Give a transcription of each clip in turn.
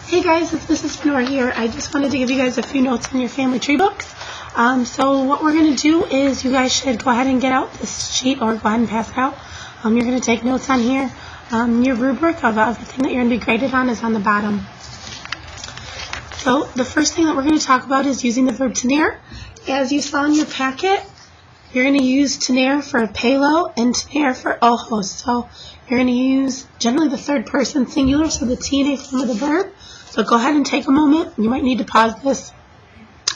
Hey guys, it's Mrs. Fenor here. I just wanted to give you guys a few notes on your family tree books. So what we're going to do is you guys should go ahead and get out this sheet or go ahead and pass it out. You're going to take notes on here. Your rubric of everything that you're going to be graded on is on the bottom. So the first thing that we're going to talk about is using the verb tener. As you saw in your packet, you're going to use tener for pelo and tener for ojos. So you're going to use generally the third person singular, so the TNA form of the verb. So go ahead and take a moment. You might need to pause this.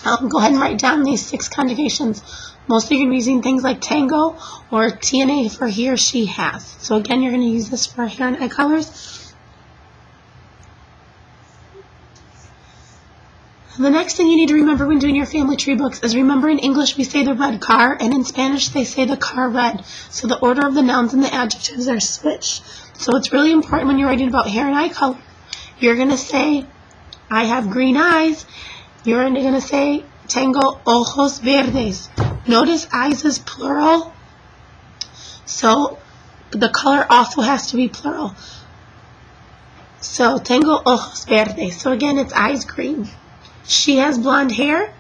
Go ahead and write down these 6 conjugations. Mostly you're going to be using things like tango or TNA for he or she has. So again, you're going to use this for hair and eye colors. The next thing you need to remember when doing your family tree books is remember in English we say the red car, and in Spanish they say the car red. So the order of the nouns and the adjectives are switched. So it's really important when you're writing about hair and eye color. You're going to say, I have green eyes. You're going to say, tengo ojos verdes. Notice eyes is plural. So the color also has to be plural. So tengo ojos verdes. So again, it's eyes green. She has blonde hair.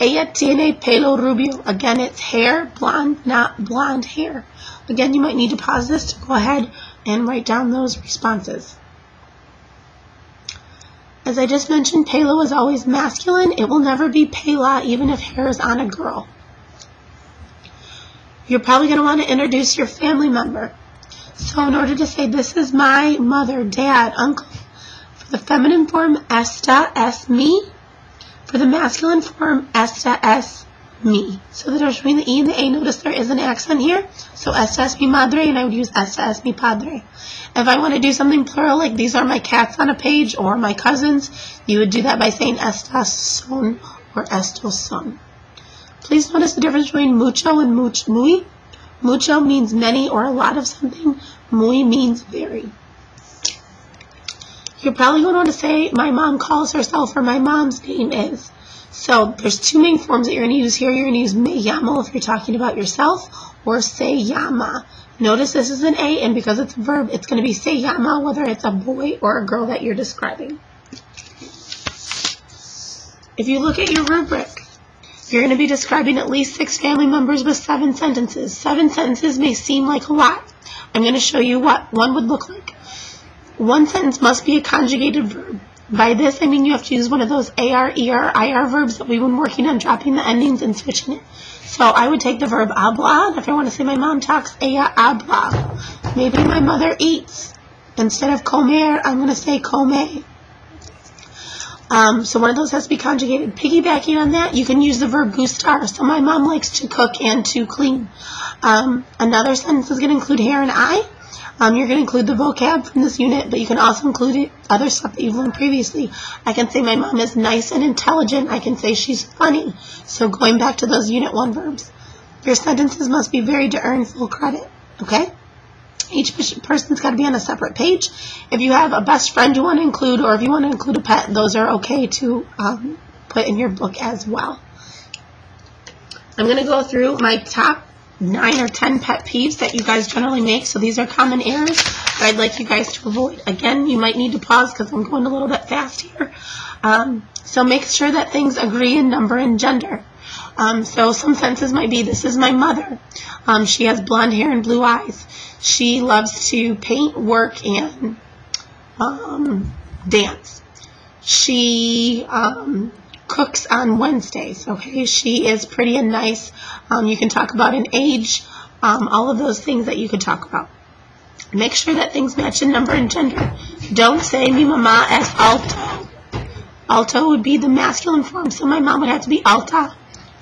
Ella tiene pelo rubio. Again, it's hair, blonde, not blonde hair. Again, you might need to pause this to go ahead and write down those responses. As I just mentioned, pelo is always masculine. It will never be pela, even if hair is on a girl. You're probably going to want to introduce your family member. So in order to say, this is my mother, dad, uncle, for the feminine form, esta es mi. For the masculine form, esta es mi. So the difference between the E and the A, notice there is an accent here. So esta es mi madre, and I would use esta es mi padre. If I want to do something plural, like these are my cats on a page, or my cousins, you would do that by saying estas son or estos son. Please notice the difference between mucho and muy. Mucho means many or a lot of something. Muy means very. You're probably going to want to say, my mom calls herself, or my mom's name is. So there's 2 main forms that you're going to use here. You're going to use me llamo if you're talking about yourself, or se llama. Notice this is an A, and because it's a verb, it's going to be se llama, whether it's a boy or a girl that you're describing. If you look at your rubric, you're going to be describing at least 6 family members with 7 sentences. 7 sentences may seem like a lot. I'm going to show you what one would look like. 1 sentence must be a conjugated verb. By this, I mean you have to use one of those AR, ER, IR verbs that we've been working on, dropping the endings and switching it. So I would take the verb habla, and if I want to say my mom talks, ella habla. Maybe my mother eats. Instead of comer, I'm going to say come. So one of those has to be conjugated. Piggybacking on that, you can use the verb gustar. So my mom likes to cook and to clean. Another sentence is going to include hair and eye. You're going to include the vocab from this unit, but you can also include other stuff that you've learned previously. I can say my mom is nice and intelligent. I can say she's funny. So going back to those Unit 1 verbs. Your sentences must be varied to earn full credit, okay? Each person's got to be on a separate page. If you have a best friend you want to include, or if you want to include a pet, those are okay to put in your book as well. I'm going to go through my top 9 or 10 pet peeves that you guys generally make. So these are common errors that I'd like you guys to avoid. Again, you might need to pause because I'm going a little bit fast here. So make sure that things agree in number and gender. So some sentences might be, this is my mother. She has blonde hair and blue eyes. She loves to paint, work, and dance. She cooks on Wednesdays, okay? She is pretty and nice. You can talk about an age, all of those things that you could talk about. Make sure that things match in number and gender. Don't say mi mamá es alto. Alto would be the masculine form, so my mom would have to be alta.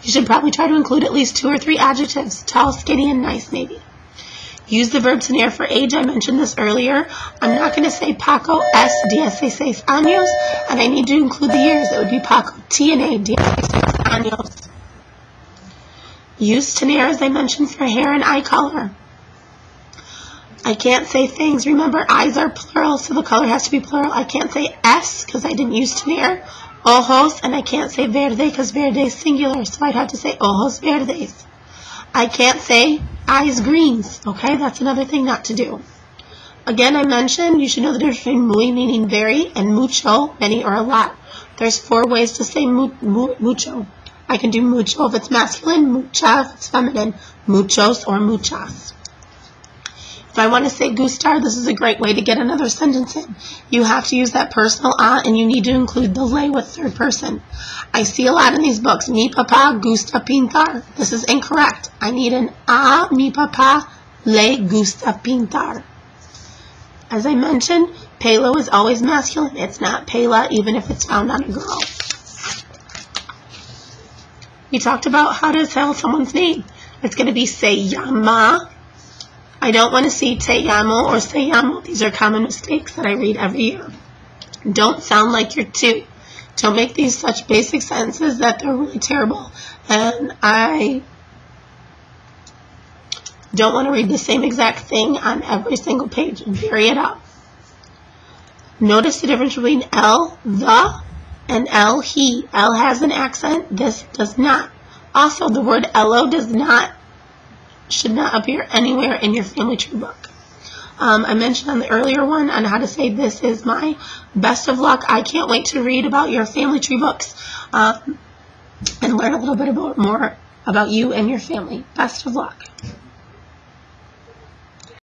You should probably try to include at least 2 or 3 adjectives, tall, skinny, and nice maybe. Use the verb tener for age. I mentioned this earlier. I'm not going to say Paco es 16 años, and I need to include the years. It would be Paco tiene 16 años. Use tener, as I mentioned, for hair and eye color. I can't say things. Remember, eyes are plural, so the color has to be plural. I can't say es because I didn't use tener. Ojos, and I can't say verde because verde is singular, so I'd have to say ojos verdes. I can't say eyes greens, okay? That's another thing not to do. Again, I mentioned you should know the difference between muy meaning very and mucho, many or a lot. There's 4 ways to say mucho. I can do mucho if it's masculine, mucha if it's feminine, muchos or muchas. If I want to say gustar, this is a great way to get another sentence in. You have to use that personal and you need to include the le with third person. I see a lot in these books. Mi papá gusta pintar. This is incorrect. I need an mi papá le gusta pintar. As I mentioned, pelo is always masculine. It's not pela, even if it's found on a girl. We talked about how to tell someone's name. It's going to be se llama. I don't want to see te llamo or se llamo. These are common mistakes that I read every year. Don't sound like you're two. Don't make these such basic sentences that they're really terrible. And I don't want to read the same exact thing on every single page. Vary it up. Notice the difference between L, the, and L, he. L has an accent. This does not. Also, the word LO should not appear anywhere in your family tree book. I mentioned on the earlier one on how to say this is my best of luck. I can't wait to read about your family tree books and learn a little bit more about you and your family. Best of luck.